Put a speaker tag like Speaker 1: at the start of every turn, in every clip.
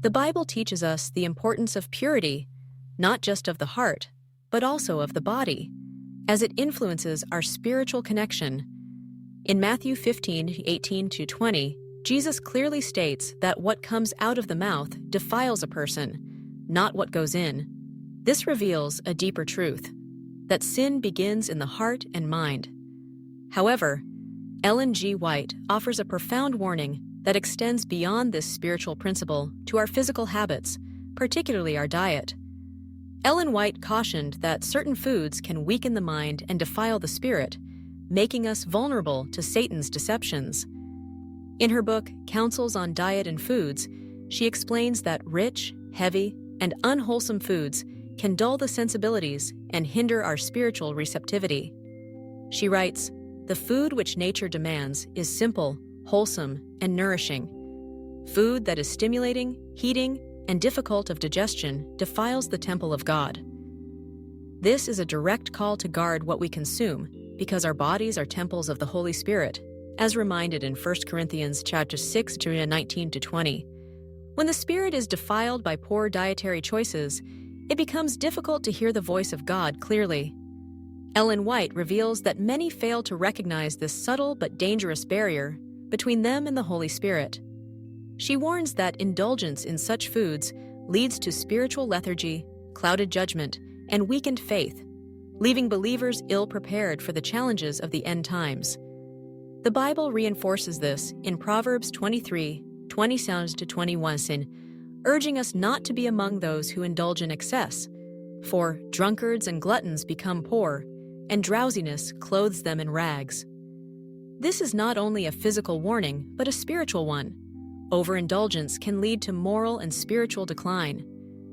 Speaker 1: The Bible teaches us the importance of purity, not just of the heart, but also of the body, as it influences our spiritual connection. In Matthew 15:18-20, Jesus clearly states that what comes out of the mouth defiles a person, not what goes in. This reveals a deeper truth, that sin begins in the heart and mind. However, Ellen G. White offers a profound warning that extends beyond this spiritual principle to our physical habits, particularly our diet. Ellen White cautioned that certain foods can weaken the mind and defile the spirit, making us vulnerable to Satan's deceptions. In her book, Counsels on Diet and Foods, she explains that rich, heavy, and unwholesome foods can dull the sensibilities and hinder our spiritual receptivity. She writes, "The food which nature demands is simple, wholesome, and nourishing. Food that is stimulating, heating, and difficult of digestion defiles the temple of God." This is a direct call to guard what we consume, because our bodies are temples of the Holy Spirit, as reminded in 1 Corinthians chapter 6, 19-20. When the spirit is defiled by poor dietary choices, it becomes difficult to hear the voice of God clearly. Ellen White reveals that many fail to recognize this subtle but dangerous barrier between them and the Holy Spirit. She warns that indulgence in such foods leads to spiritual lethargy, clouded judgment, and weakened faith, leaving believers ill-prepared for the challenges of the end times. The Bible reinforces this in Proverbs 23:20-21, urging us not to be among those who indulge in excess, for drunkards and gluttons become poor, and drowsiness clothes them in rags. This is not only a physical warning, but a spiritual one. Overindulgence can lead to moral and spiritual decline.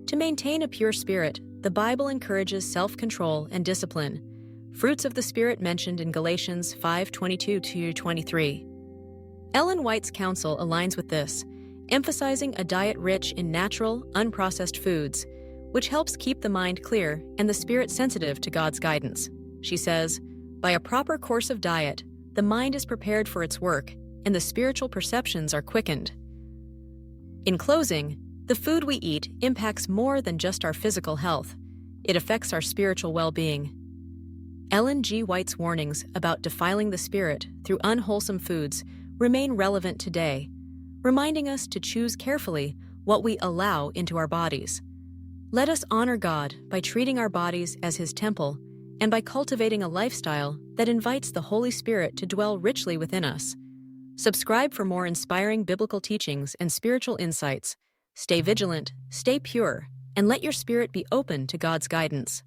Speaker 1: To maintain a pure spirit, the Bible encourages self-control and discipline, fruits of the Spirit mentioned in Galatians 5:22-23. Ellen White's counsel aligns with this, emphasizing a diet rich in natural, unprocessed foods, which helps keep the mind clear and the spirit sensitive to God's guidance. She says, "By a proper course of diet, the mind is prepared for its work, and the spiritual perceptions are quickened." In closing, the food we eat impacts more than just our physical health. It affects our spiritual well-being. Ellen G. White's warnings about defiling the spirit through unwholesome foods remain relevant today, reminding us to choose carefully what we allow into our bodies. Let us honor God by treating our bodies as His temple and by cultivating a lifestyle that invites the Holy Spirit to dwell richly within us. Subscribe for more inspiring biblical teachings and spiritual insights. Stay vigilant, stay pure, and let your spirit be open to God's guidance.